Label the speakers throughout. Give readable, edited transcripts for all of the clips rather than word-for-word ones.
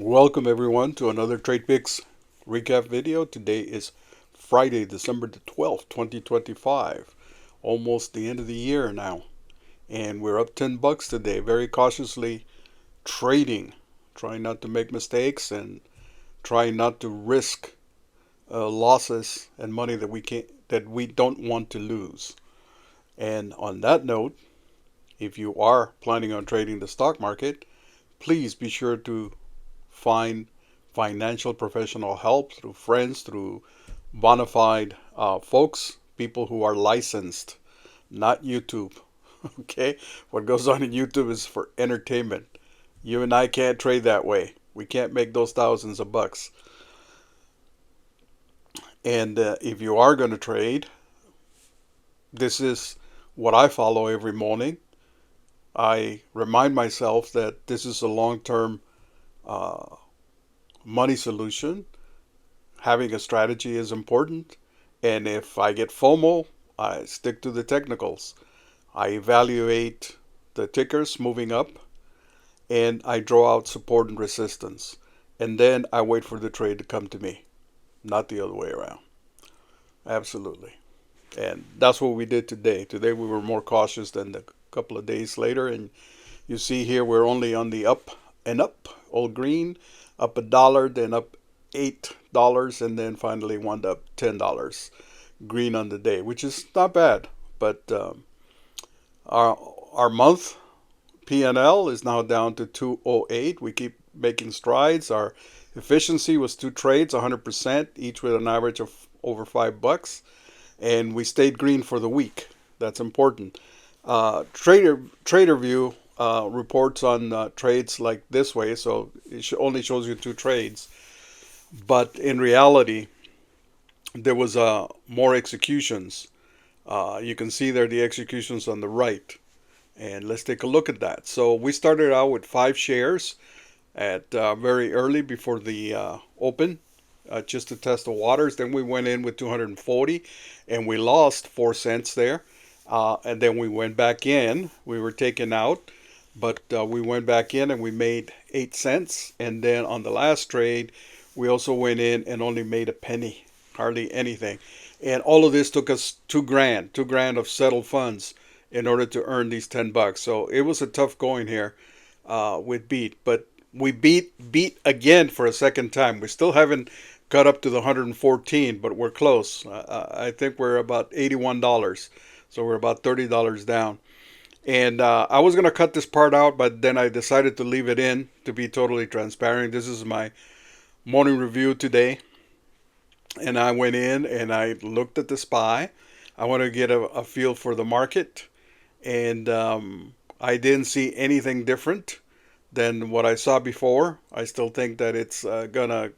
Speaker 1: Welcome everyone to another TradePicks recap video. Today is Friday, December the 12th, 2025. Almost the end of the year now. And we're up 10 bucks today, very cautiously trading, trying not to make mistakes and trying not to risk losses and money that we don't want to lose. And on that note, if you are planning on trading the stock market, please be sure to find financial professional help through friends, through bona fide folks, people who are licensed, not YouTube. Okay? What goes on in YouTube is for entertainment. You and I can't trade that way. We can't make those thousands of bucks. And if you are going to trade, this is what I follow every morning. I remind myself that this is a long term uh, money solution. Having a strategy is important. And if I get FOMO, I stick to the technicals. I evaluate the tickers moving up and I draw out support and resistance. And then I wait for the trade to come to me, not the other way around. Absolutely. And that's what we did today. Today we were more cautious than a couple of days later. And you see here we're only on the up and up, all green, up $1, then up $8, and then finally wound up $10 green on the day, which is not bad. But our month P&L is now down to 208. We keep making strides. Our efficiency was 2 trades, 100%, each with an average of over $5, and we stayed green for the week. That's important. TraderView reports on trades like this way, so it only shows you 2 trades. But in reality, there was more executions. You can see there the executions on the right. And let's take a look at that. So we started out with 5 shares at very early before the open, just to test the waters. Then we went in with 240 and we lost 4 cents there. And then we went back in. We were taken out, but we went back in and we made 8 cents. And then on the last trade, we also went in and only made a penny, hardly anything. And all of this took us 2 grand, 2 grand of settled funds in order to earn these 10 bucks. So it was a tough going here with beat, but we beat again for a second time. We still haven't got up to the 114, but we're close. I think we're about $81. So we're about $30 down. And I was going to cut this part out, but then I decided to leave it in to be totally transparent. This is my morning review today. And I went in and I looked at the SPY. I wanted to get a feel for the market. And I didn't see anything different than what I saw before. I still think that it's going to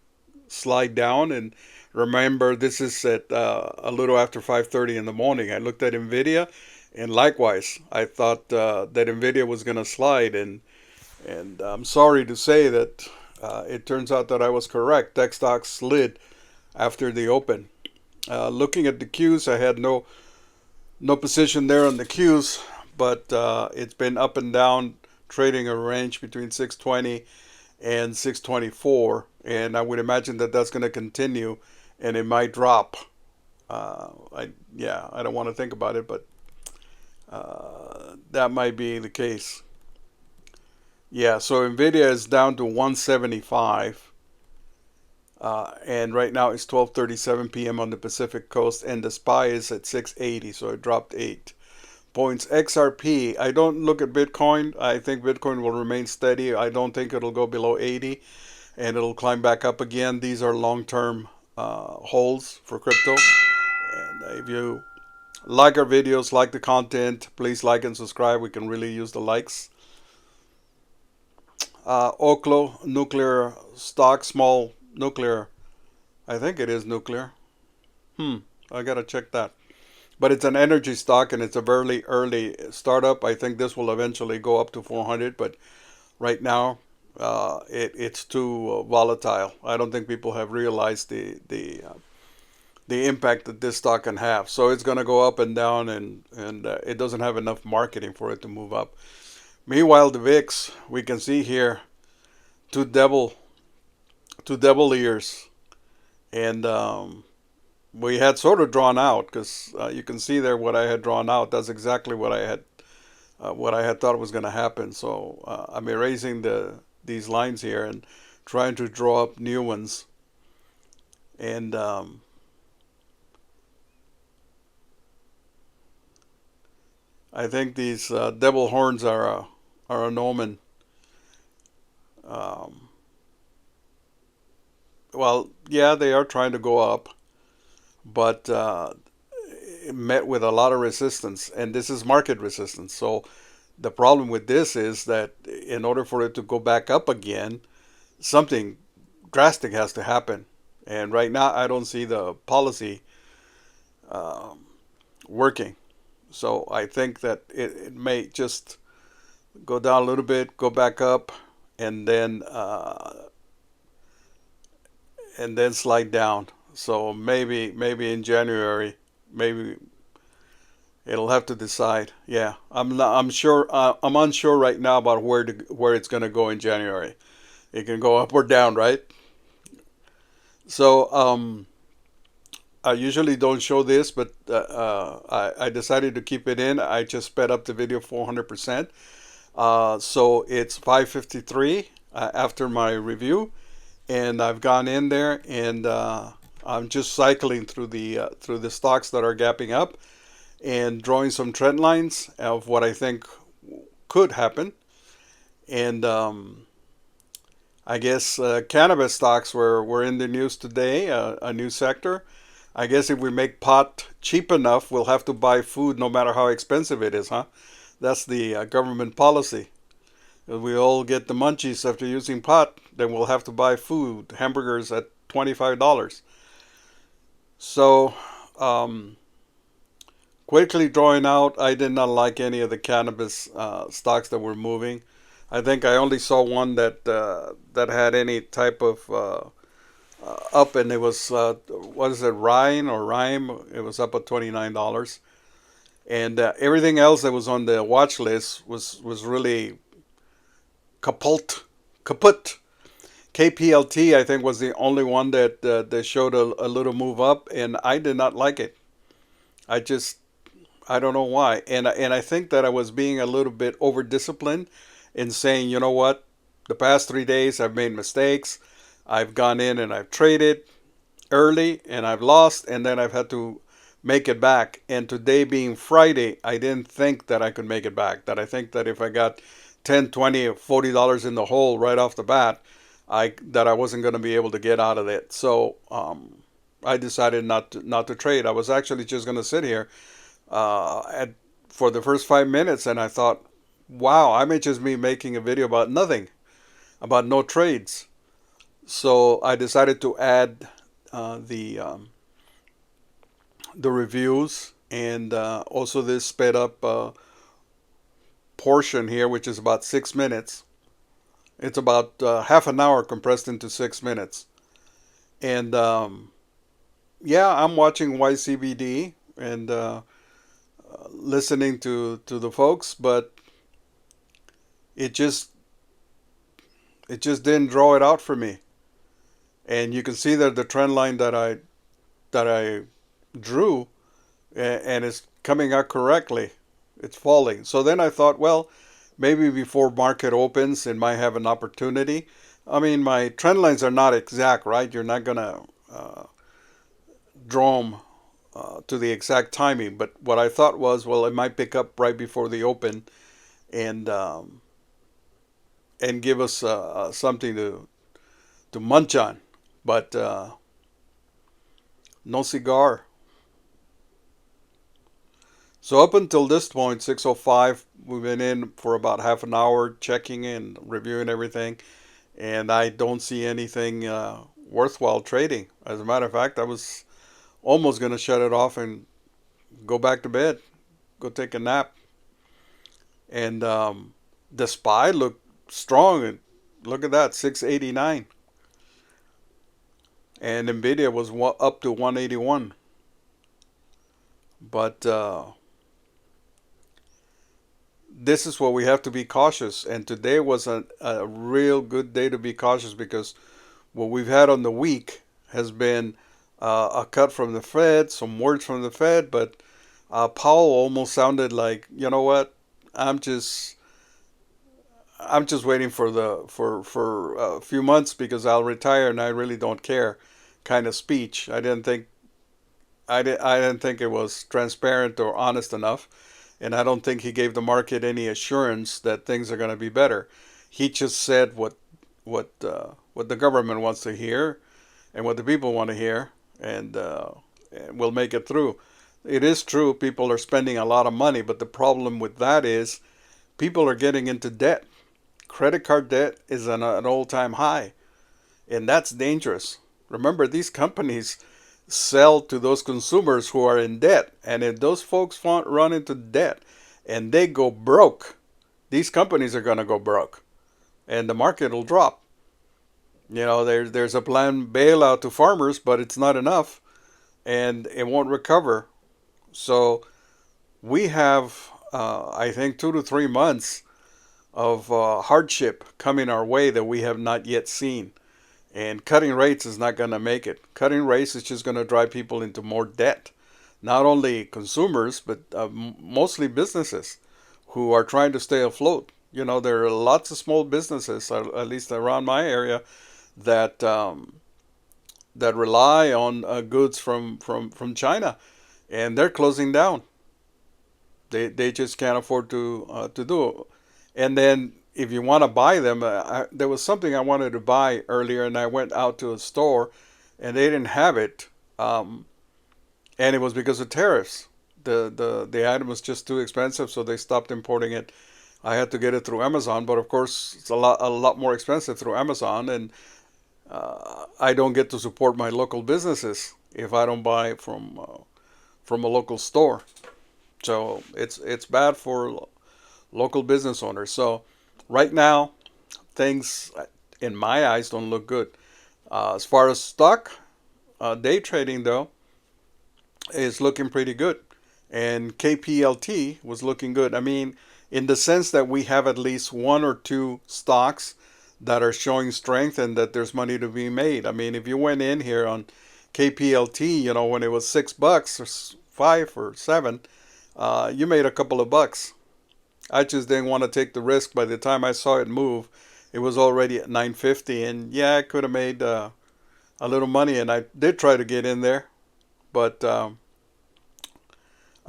Speaker 1: slide down. And remember, this is at a little after 5:30 in the morning. I looked at NVIDIA, and likewise, I thought that NVIDIA was going to slide. And I'm sorry to say that it turns out that I was correct. Tech stocks slid after the open. Looking at the Qs, I had no position there on the Qs, but it's been up and down, trading a range between 620 and 624, and I would imagine that that's going to continue, and it might drop. I don't want to think about it, but that might be the case. Yeah, so Nvidia is down to 175. And right now it's 12:37 p.m. on the Pacific Coast, and the SPY is at 680, so it dropped 8 points. XRP, I don't look at Bitcoin. I think Bitcoin will remain steady. I don't think it'll go below 80, and it'll climb back up again. These are long-term holds for crypto. And if you like our videos, like the content, please like and subscribe. We can really use the likes. Oklo, nuclear stock, small nuclear. I think it is nuclear. I gotta check that. But it's an energy stock and it's a very early startup. I think this will eventually go up to 400, but right now it's too volatile. I don't think people have realized the impact that this stock can have. So it's gonna go up and down, and it doesn't have enough marketing for it to move up. Meanwhile, the VIX, we can see here two to devil ears, and we had sort of drawn out because you can see there what I had drawn out. That's exactly what I had thought was going to happen. So I'm erasing these lines here and trying to draw up new ones. And I think these devil horns are an omen. Um, well, yeah, they are trying to go up, but it met with a lot of resistance, and this is market resistance. So the problem with this is that in order for it to go back up again, something drastic has to happen. And right now, I don't see the policy um, working. So I think that it may just go down a little bit, go back up, and then slide down. So maybe in January, maybe it'll have to decide. Yeah, I'm sure. I'm unsure right now about where it's going to go in January. It can go up or down, right? So I usually don't show this, but I decided to keep it in. I just sped up the video 400%. So it's 5:53 after my review, and I've gone in there and I'm just cycling through the stocks that are gapping up and drawing some trend lines of what I think could happen. And I guess cannabis stocks were in the news today, a new sector. I guess if we make pot cheap enough, we'll have to buy food no matter how expensive it is, huh? That's the government policy. If we all get the munchies after using pot, then we'll have to buy food, hamburgers at $25. So, um, quickly drawing out, I did not like any of the cannabis stocks that were moving. I think I only saw one that had any type of up, and it was what is it, Rhine or Rhyme? It was up at $29, and everything else that was on the watch list was really kaput. KPLT, I think, was the only one that showed a little move up, and I did not like it. I just I don't know why, and I think that I was being a little bit over disciplined in saying, you know what, the past 3 days I've made mistakes. I've gone in and I've traded early and I've lost, and then I've had to make it back. And today being Friday, I didn't think that I could make it back. That I think that if I got 10, 20, or $40 in the hole right off the bat, I wasn't going to be able to get out of it. So I decided not to trade. I was actually just going to sit here at for the first 5 minutes, and I thought, wow, I may just be making a video about nothing, about no trades. So I decided to add the reviews and also this sped up portion here, which is about 6 minutes. It's about half an hour compressed into 6 minutes. And yeah, I'm watching YCBD and listening to the folks, but it just didn't draw it out for me. And you can see that the trend line that I drew, and it's coming out correctly. It's falling. So then I thought, well, maybe before market opens, it might have an opportunity. I mean, my trend lines are not exact, right? You're not gonna draw them to the exact timing. But what I thought was, well, it might pick up right before the open, and give us something to munch on. But no cigar. So up until this point, 6:05, we've been in for about half an hour checking and reviewing everything, and I don't see anything worthwhile trading. As a matter of fact, I was almost going to shut it off and go back to bed, go take a nap. And the SPY looked strong. And look at that, 689. And Nvidia was up to 181. But this is where we have to be cautious. And today was a real good day to be cautious because What we've had on the week has been a cut from the Fed, some words from the Fed, but Powell almost sounded like, you know what, I'm just I'm just waiting for the for a few months because I'll retire and I really don't care kind of speech. I didn't think it was transparent or honest enough, and I don't think he gave the market any assurance that things are going to be better. He just said what the government wants to hear and what the people want to hear, and we'll make it through. It is true people are spending a lot of money, but the problem with that is people are getting into debt. Credit card debt is an all-time high, and that's dangerous. Remember, these companies sell to those consumers who are in debt, and if those folks run into debt and they go broke, these companies are going to go broke, and the market will drop. There's a planned bailout to farmers, but it's not enough, and it won't recover. So we have, I think, 2 to 3 months of hardship coming our way that we have not yet seen. And cutting rates is not going to make it. Cutting rates is just going to drive people into more debt. Not only consumers, but mostly businesses who are trying to stay afloat. There are lots of small businesses, at least around my area, that that rely on goods from China, and they're closing down. They just can't afford to do it. And then if you want to buy them, there was something I wanted to buy earlier, and I went out to a store, and they didn't have it, and it was because of tariffs. The item was just too expensive, so they stopped importing it. I had to get it through Amazon, but of course it's a lot more expensive through Amazon, and I don't get to support my local businesses if I don't buy from a local store. So it's bad for local business owners. So right now, things in my eyes don't look good. As far as stock, day trading though is looking pretty good, and KPLT was looking good. I mean, in the sense that we have at least one or two stocks that are showing strength and that there's money to be made. I mean, if you went in here on KPLT, when it was $6 or 5 or 7, you made a couple of bucks. I just didn't want to take the risk. By the time I saw it move, it was already at 950, and yeah, I could have made a little money, and I did try to get in there, but I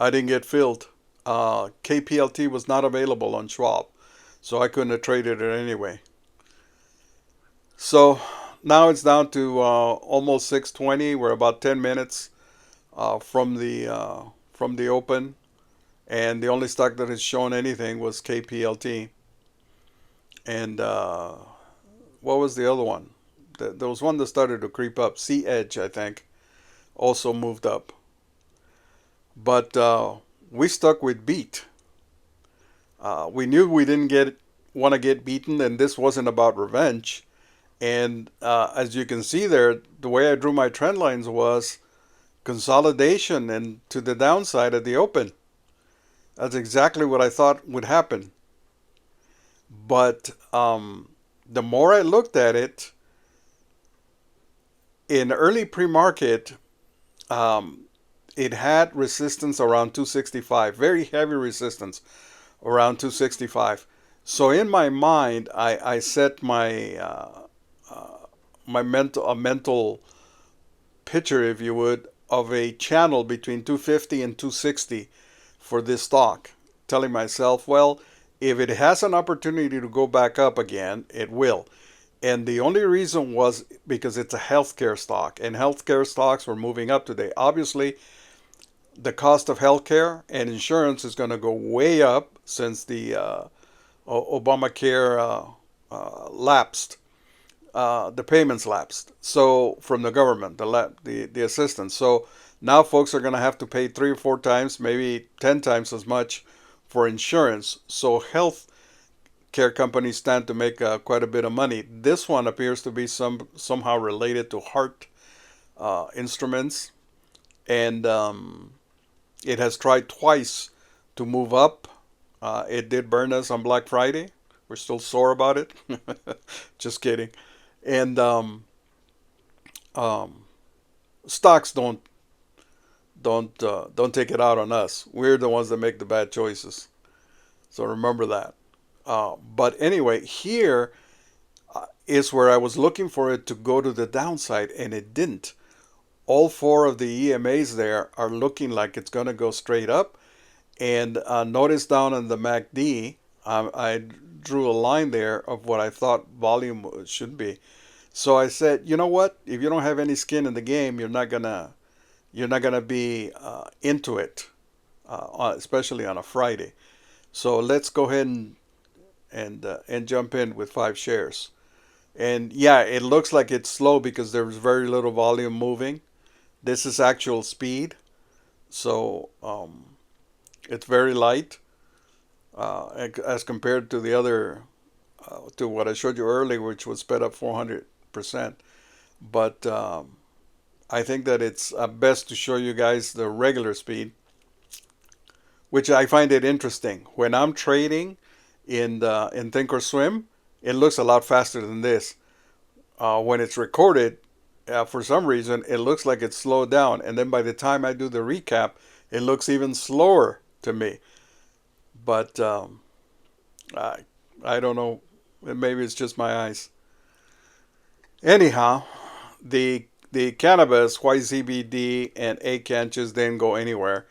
Speaker 1: didn't get filled. KPLT was not available on Schwab, so I couldn't have traded it anyway. So now it's down to almost 620. We're about 10 minutes from the open, and the only stock that has shown anything was KPLT. And what was the other one? There was one that started to creep up. Sea Edge, I think, also moved up. But we stuck with beat. We knew we didn't want to get beaten, and this wasn't about revenge. And as you can see there, the way I drew my trend lines was consolidation and to the downside at the open. That's exactly what I thought would happen. But the more I looked at it, in early pre-market, it had resistance around 265, very heavy resistance around 265. So in my mind, I set my mental picture, if you would, of a channel between 250 and 260 for this stock, telling myself, well, if it has an opportunity to go back up again, it will. And the only reason was because it's a healthcare stock, and healthcare stocks were moving up today. Obviously, the cost of healthcare and insurance is going to go way up since the Obamacare lapsed. The payments lapsed. So from the government, the assistance. So now folks are going to have to pay 3 or 4 times, maybe 10 times as much for insurance. So health care companies stand to make quite a bit of money. This one appears to be somehow related to heart instruments, and it has tried twice to move up. It did burn us on Black Friday. We're still sore about it. Just kidding. And Um, Stocks don't take it out on us. We're the ones that make the bad choices. So remember that. But anyway, here is where I was looking for it to go to the downside, and it didn't. All four of the EMAs there are looking like it's going to go straight up. And notice down on the MACD, I drew a line there of what I thought volume should be. So I said, you know what? If you don't have any skin in the game, you're not gonna be into it, especially on a Friday. So let's go ahead and jump in with 5 shares. And yeah, it looks like it's slow because there's very little volume moving. This is actual speed, so it's very light as compared to the other to what I showed you earlier, which was sped up 400%. But I think that it's best to show you guys the regular speed, which I find it interesting. When I'm trading in Thinkorswim, it looks a lot faster than this. When it's recorded, for some reason, it looks like it's slowed down, and then by the time I do the recap, it looks even slower to me. But I I don't know. Maybe it's just my eyes. Anyhow, the cannabis, YZBD, and ACAN just didn't go anywhere.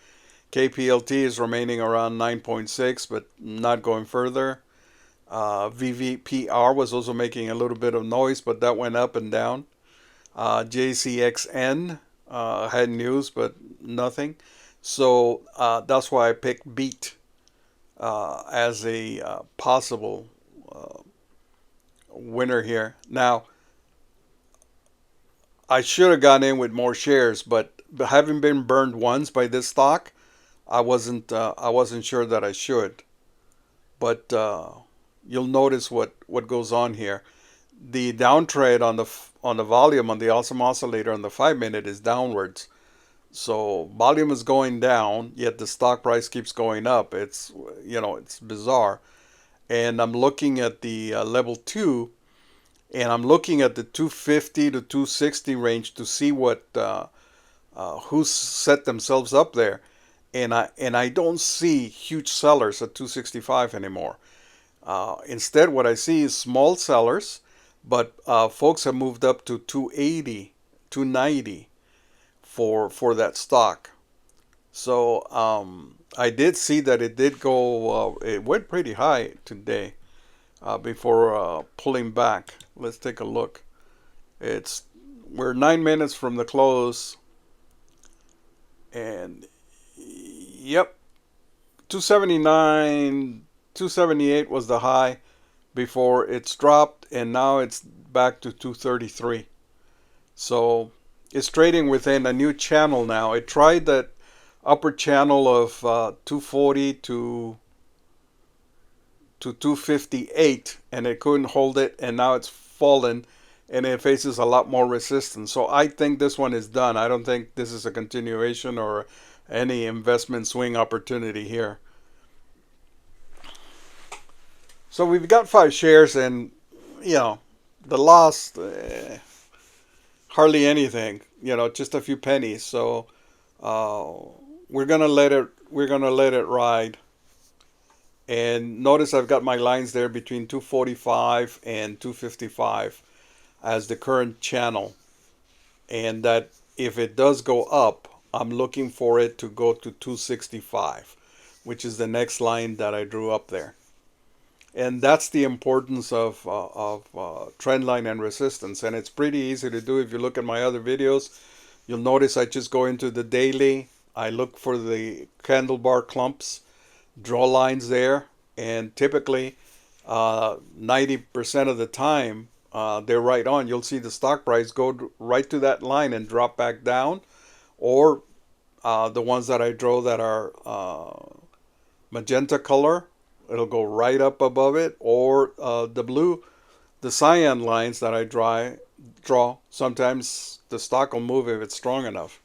Speaker 1: KPLT is remaining around 9.6, but not going further. VVPR was also making a little bit of noise, but that went up and down. JCXN had news, but nothing. So that's why I picked BEAT as a possible winner here. Now, I should have gone in with more shares, but having been burned once by this stock, I wasn't sure that I should. But you'll notice what goes on here. The downtrend on the volume on the awesome oscillator on the 5 minute is downwards. So volume is going down, yet the stock price keeps going up. It's bizarre. And I'm looking at the level 2, and I'm looking at the 250 to 260 range to see what who's set themselves up there. And I don't see huge sellers at 265 anymore. Instead, what I see is small sellers, but folks have moved up to 280, 290 for that stock. So I did see that it did go. It went pretty high today before pulling back. Let's take a look. We're 9 minutes from the close, and yep, 279, 278 was the high before it's dropped, and now it's back to 233. So it's trading within a new channel now. It tried that upper channel of 240 to 258, and it couldn't hold it, and now it's fallen, and it faces a lot more resistance. So I think this one is done. I don't think this is a continuation or any investment swing opportunity here. So we've got 5 shares, and the loss, hardly anything. Just a few pennies. So we're gonna let it ride. And notice I've got my lines there between 245 and 255 as the current channel, and that if it does go up, I'm looking for it to go to 265, which is the next line that I drew up there. And that's the importance of trend line and resistance. And it's pretty easy to do. If you look at my other videos, you'll notice I just go into the daily. I look for the candle bar clumps, draw lines there, and typically 90% of the time they're right on. You'll see the stock price go right to that line and drop back down, or the ones that I draw that are magenta color, it'll go right up above it, or the cyan lines that I draw, sometimes the stock will move if it's strong enough.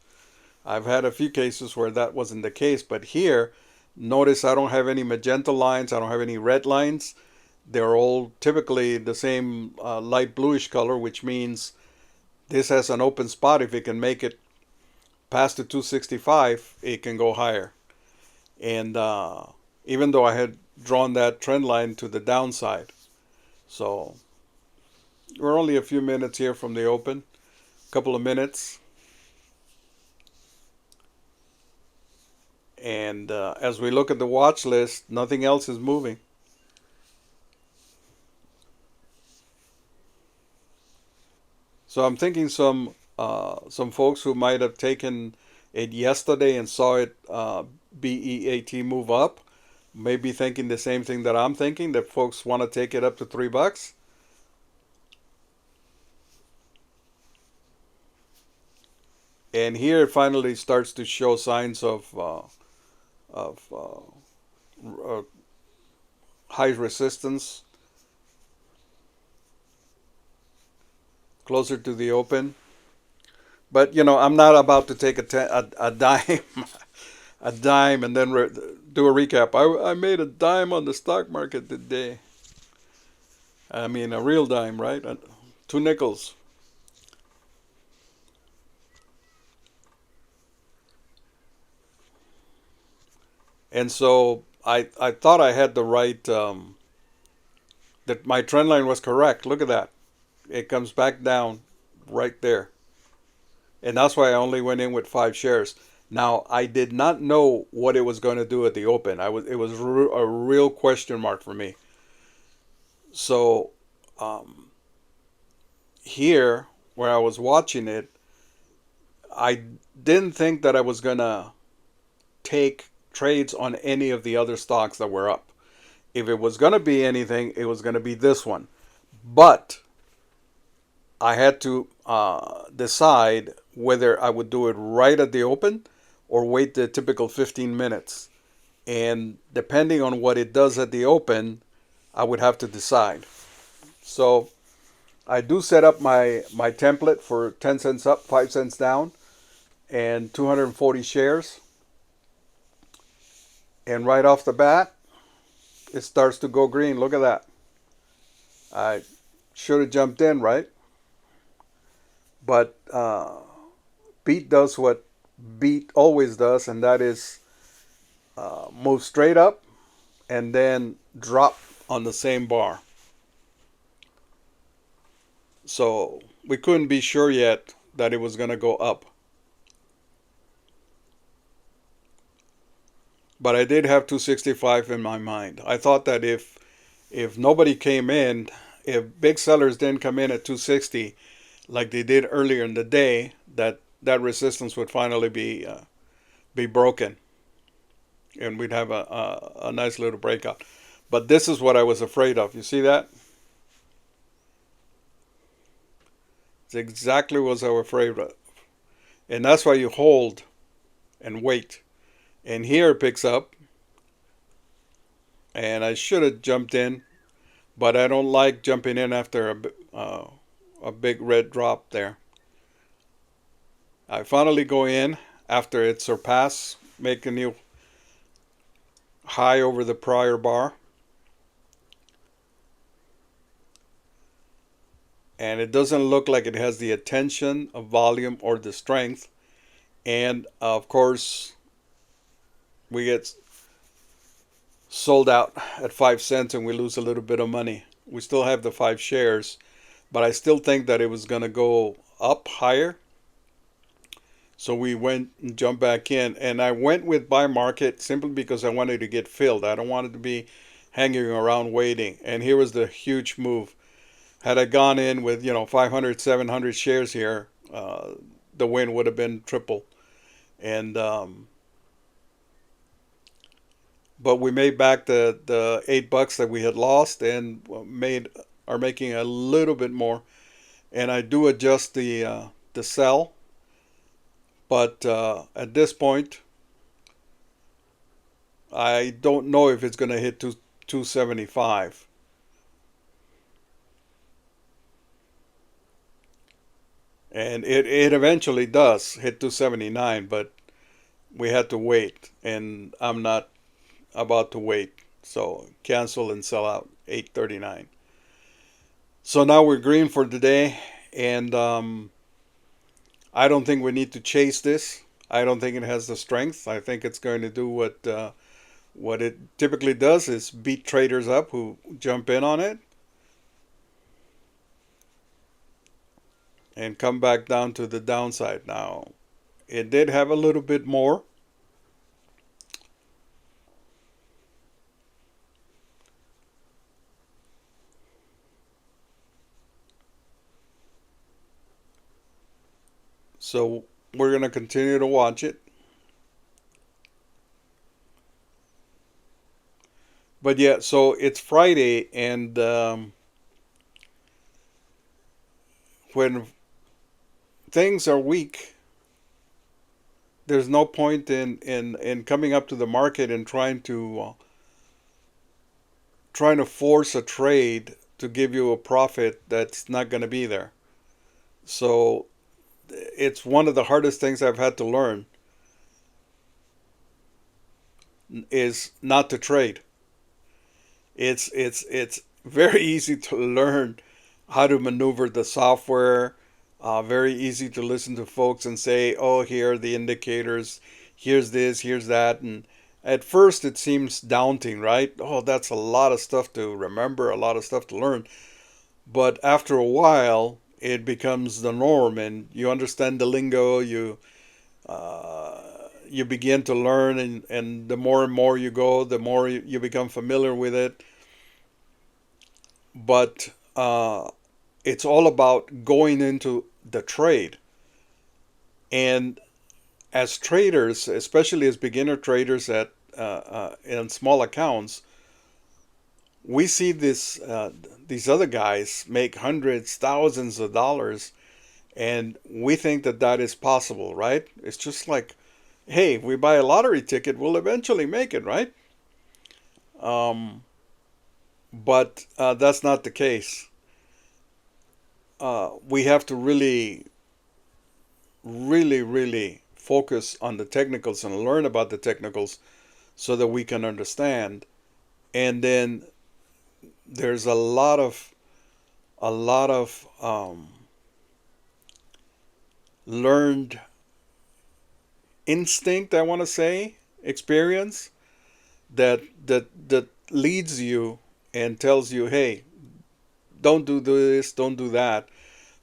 Speaker 1: I've had a few cases where that wasn't the case, but here, notice I don't have any magenta lines, I don't have any red lines. They're all typically the same light bluish color, which means This has an open spot. If it can make it past the 265, it can go higher. And even though I had drawn that trend line to the downside. So we're only a few minutes here from the open, a couple of minutes. And as we look at the watch list, nothing else is moving. So I'm thinking some folks who might have taken it yesterday and saw it BEAT move up, may be thinking the same thing that I'm thinking, that folks want to take it up to $3. And here it finally starts to show signs of high resistance closer to the open. But I'm not about to take a dime, a dime, and then do a recap. I made a dime on the stock market today. I mean, a real dime, right? 2 nickels. And so I thought I had the right, that my trend line was correct. Look at that. It comes back down right there. And that's why I only went in with 5 shares. Now, I did not know what it was going to do at the open. It was a real question mark for me. So here, where I was watching it, I didn't think that I was going to take trades on any of the other stocks that were up. If it was going to be anything, it was going to be this one. But I had to decide whether I would do it right at the open or wait the typical 15 minutes. And depending on what it does at the open, I would have to decide. So I do set up my template for 10 cents up, 5 cents down, and 240 shares. And right off the bat, it starts to go green. Look at that. I should have jumped in, right? But Beat does what Beat always does, and that is move straight up and then drop on the same bar. So we couldn't be sure yet that it was going to go up. But I did have 265 in my mind. I thought that if nobody came in, if big sellers didn't come in at 260 like they did earlier in the day, that resistance would finally be broken, and we'd have a nice little breakout. But this is what I was afraid of. You see that? It's exactly what I was afraid of. And that's why you hold and wait. And here it picks up. And I should have jumped in, but I don't like jumping in after a big red drop there. I finally go in after it surpassed, make a new high over the prior bar. And it doesn't look like it has the attention of volume or the strength. And of course, we get sold out at 5 cents and we lose a little bit of money. We still have the 5 shares, but I still think that it was going to go up higher. So we went and jumped back in, and I went with buy market simply because I wanted to get filled. I don't want it to be hanging around waiting. And here was the huge move. Had I gone in with 500, 700 shares here, the win would have been triple. And but we made back the $8 that we had lost, and are making a little bit more. And I do adjust the sell, but at this point, I don't know if it's going to hit 275. And it eventually does hit 279, but we had to wait, and I'm not about to wait. So cancel and sell out 839. So now we're green for today, and I don't think we need to chase this. I don't think it has the strength. I think it's going to do what it typically does, is beat traders up who jump in on it and come back down to the downside. Now, it did have a little bit more. So we're going to continue to watch it. But yeah, so it's Friday, and when things are weak, there's no point in coming up to the market and trying to force a trade to give you a profit that's not going to be there. So it's one of the hardest things I've had to learn is not to trade. It's very easy to learn how to maneuver the software. Very easy to listen to folks and say, "Oh, here are the indicators. Here's this. Here's that." And at first, it seems daunting, right? Oh, that's a lot of stuff to remember, a lot of stuff to learn. But after a while, it becomes the norm, and you understand the lingo. You begin to learn, and the more and more you go, the more you become familiar with it. But it's all about going into the trade. And as traders, especially as beginner traders in small accounts, we see these other guys make hundreds, thousands of dollars, and we think that that is possible, right? It's just like, hey, if we buy a lottery ticket, we'll eventually make it, right? Um, but that's not the case. We have to really, really, really focus on the technicals and learn about the technicals so that we can understand. And then there's a lot of learned instinct, I want to say, experience that leads you and tells you, hey, don't do this, don't do that.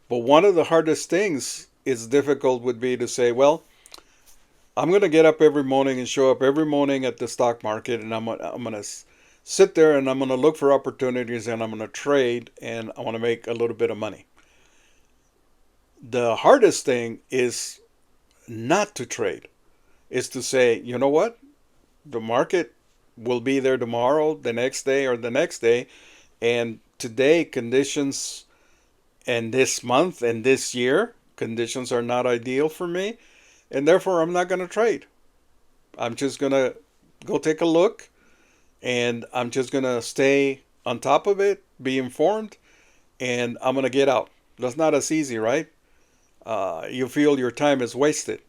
Speaker 1: But one of the hardest things is difficult would be to say, well, I'm going to get up every morning and show up every morning at the stock market, and I'm going to sit there and I'm going to look for opportunities and I'm going to trade and I want to make a little bit of money. The hardest thing is not to trade, is to say, you know what? The market will be there tomorrow, the next day, or the next day. And today, conditions, and this month and this year, conditions are not ideal for me. And therefore, I'm not going to trade. I'm just going to go take a look, and I'm just going to stay on top of it, be informed, and I'm going to get out. That's not as easy, right? You feel your time is wasted.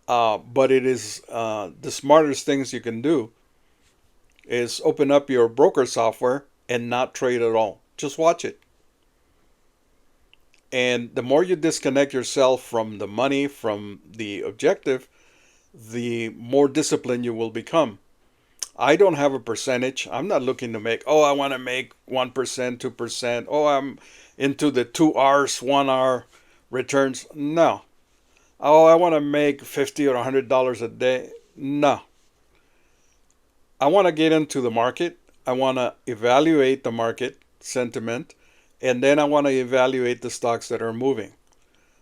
Speaker 1: But it is the smartest things you can do is open up your broker software and not trade at all. Just watch it. And the more you disconnect yourself from the money, from the objective, the more disciplined you will become. I don't have a percentage. I'm not looking to make, oh, I want to make 1%, 2%. Oh, I'm into the 2 hours, 1 hour returns. No. Oh, I want to make $50 or $100 a day. No. I want to get into the market. I want to evaluate the market sentiment. And then I want to evaluate the stocks that are moving.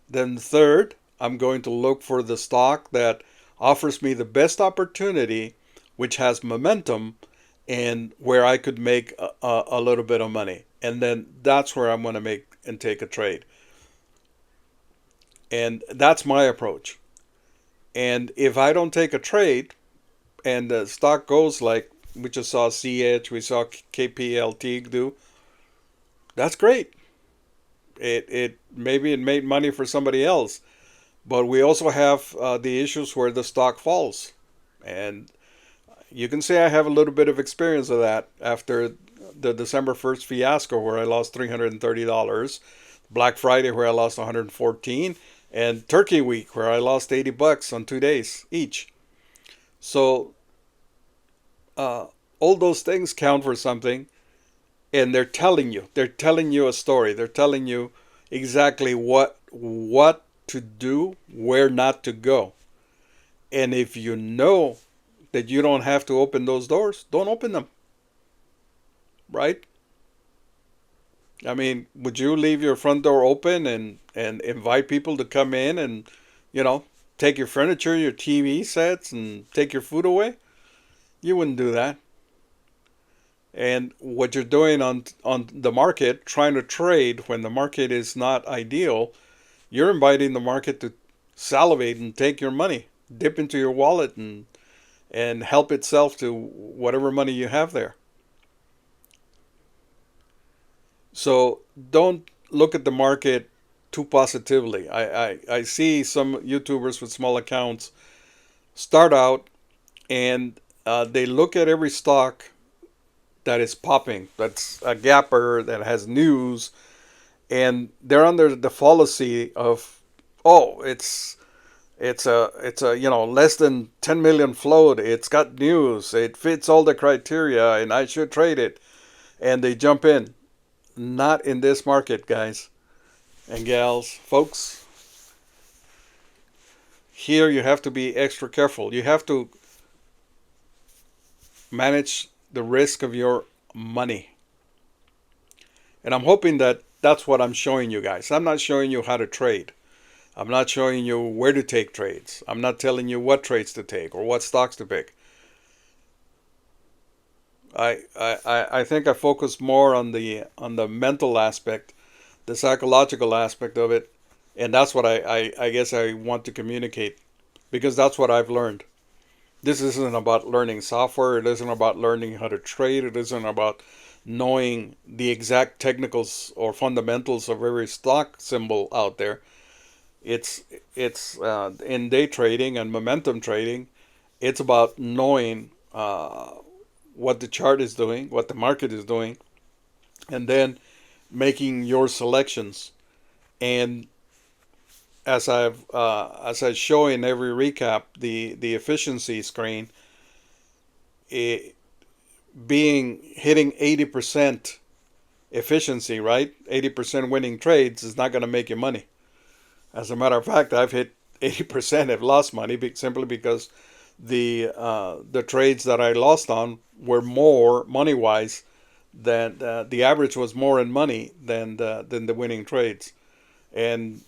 Speaker 1: Then third, I'm going to look for the stock that offers me the best opportunity, which has momentum, and where I could make a little bit of money. And then that's where I'm going to make and take a trade. And that's my approach. And if I don't take a trade and the stock goes like we just saw CH, we saw KPLT do, that's great. It maybe it made money for somebody else, but we also have the issues where the stock falls, and you can say I have a little bit of experience of that after the December 1st fiasco where I lost $330, Black Friday where I lost 114, and Turkey Week where I lost $80 on 2 days each. So uh, all those things count for something, and they're telling you a story. They're telling you exactly what to do, where not to go. And if you know that you don't have to open those doors, don't open them, right? I mean, would you leave your front door open and invite people to come in and, you know, take your furniture, your TV sets, and take your food away? You wouldn't do that. And what you're doing on the market, trying to trade when the market is not ideal, you're inviting the market to salivate and take your money, dip into your wallet and help itself to whatever money you have there. So don't look at the market too positively. I see some YouTubers with small accounts start out and they look at every stock that is popping, that's a gapper, that has news, and they're under the fallacy of, oh, it's a less than 10 million float. It's got news. It fits all the criteria, and I should trade it. And they jump in. Not in this market, guys and gals, folks. Here you have to be extra careful. You have to manage the risk of your money. And I'm hoping that that's what I'm showing you guys. I'm not showing you how to trade. I'm not showing you where to take trades. I'm not telling you what trades to take or what stocks to pick. I think I focus more on the mental aspect, the psychological aspect of it, and that's what I guess I want to communicate, because that's what I've learned. This isn't about learning software. It isn't about learning how to trade. It isn't about knowing the exact technicals or fundamentals of every stock symbol out there. It's it's in day trading and momentum trading. It's about knowing what the chart is doing, what the market is doing, and then making your selections. And as I show in every recap, the efficiency screen, it, being hitting 80% efficiency, right? 80% winning trades is not going to make you money. As a matter of fact, I've hit 80%, have lost money simply because the trades that I lost on were more money wise than the average was more in money than the winning trades. And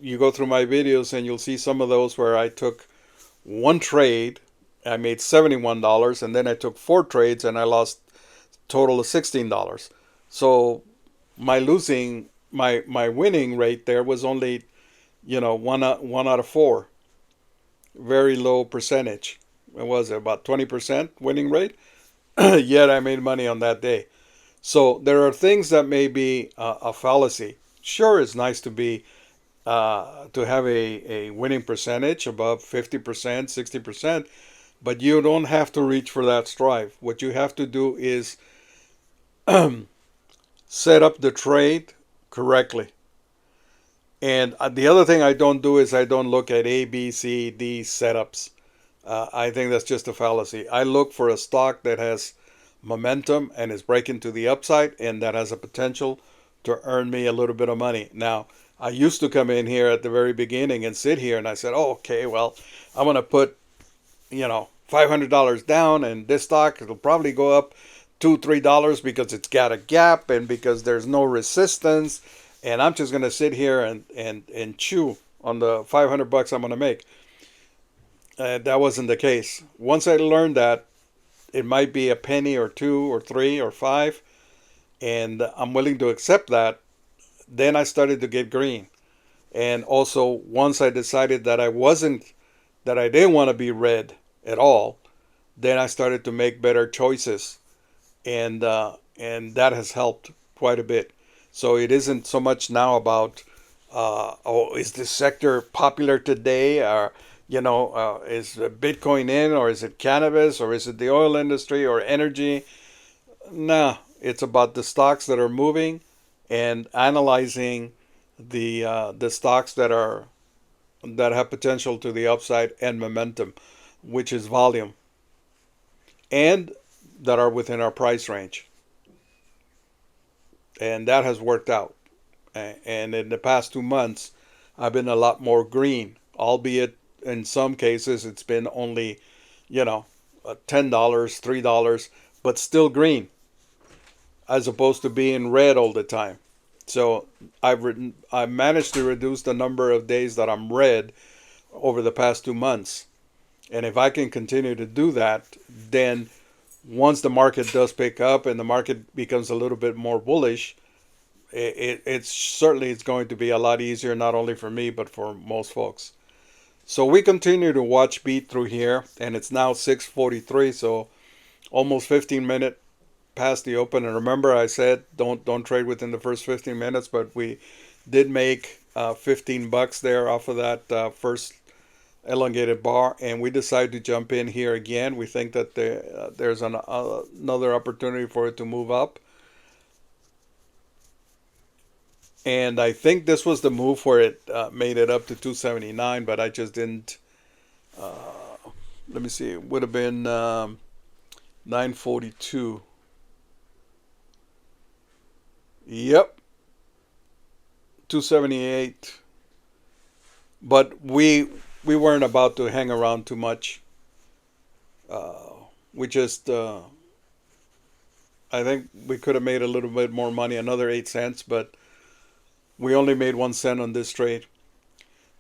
Speaker 1: you go through my videos and you'll see some of those where I took one trade, I made $71, and then I took four trades and I lost a total of $16. So my winning rate there was only, one out of four. Very low percentage. It was about 20% winning rate. Yet I made money on that day. So there are things that may be a fallacy. Sure, it's nice to have a winning percentage above 50%, 60%, but you don't have to reach for that strive. What you have to do is set up the trade correctly. And the other thing I don't do is I don't look at A, B, C, D setups. I think that's just a fallacy. I look for a stock that has momentum and is breaking to the upside and that has a potential to earn me a little bit of money. Now, I used to come in here at the very beginning and sit here and I said, oh, okay, well, I'm going to put, $500 down, and this stock, it'll probably go up $2, $3 because it's got a gap and because there's no resistance. And I'm just going to sit here and chew on the $500 I'm going to make. That wasn't the case. Once I learned that it might be a penny or two or three or five, and I'm willing to accept that, then I started to get green. And also, once I decided that I didn't want to be red at all, then I started to make better choices, and that has helped quite a bit. So it isn't so much now about, is this sector popular today, or is Bitcoin in, or is it cannabis, or is it the oil industry, or energy? No, it's about the stocks that are moving and analyzing the stocks that have potential to the upside and momentum, which is volume, and that are within our price range. And that has worked out. And in the past 2 months, I've been a lot more green, albeit in some cases it's been only, you know, $10, $3, but still green, as opposed to being red all the time. So I managed to reduce the number of days that I'm red over the past 2 months. And if I can continue to do that, then once the market does pick up and the market becomes a little bit more bullish, it's certainly it's going to be a lot easier, not only for me but for most folks. So we continue to watch beat through here, and it's now 6:43, so almost 15 minutes past the open. And remember, I said don't trade within the first 15 minutes, but we did make $15 there off of that first elongated bar, and we decided to jump in here again. We think that there's another opportunity for it to move up. And I think this was the move where it made it up to 279, but I just didn't. Let me see. It would have been 942. Yep, 278. But we weren't about to hang around too much. We just I think we could have made a little bit more money, another 8 cents, but we only made 1 cent on this trade.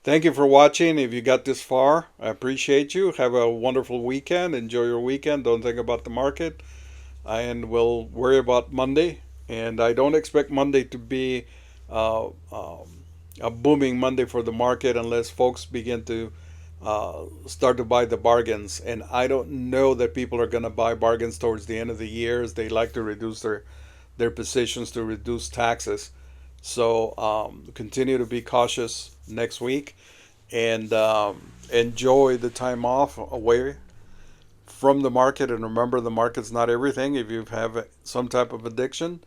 Speaker 1: Thank you for watching. If you got this far, I appreciate you. Have a wonderful weekend. Enjoy your weekend. Don't think about the market. And we'll worry about Monday. And I don't expect Monday to be a booming Monday for the market unless folks begin to start to buy the bargains. And I don't know that people are going to buy bargains towards the end of the year, as they like to reduce their positions to reduce taxes. So continue to be cautious next week, and enjoy the time off away from the market. And remember, the market's not everything. If you have some type of addiction,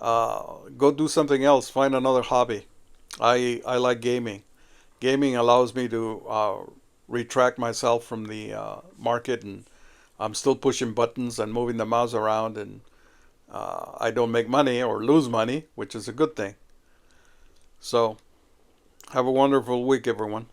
Speaker 1: go do something else. Find another hobby. I like gaming. Gaming allows me to retract myself from the market, and I'm still pushing buttons and moving the mouse around, and I don't make money or lose money, which is a good thing. So have a wonderful week, everyone.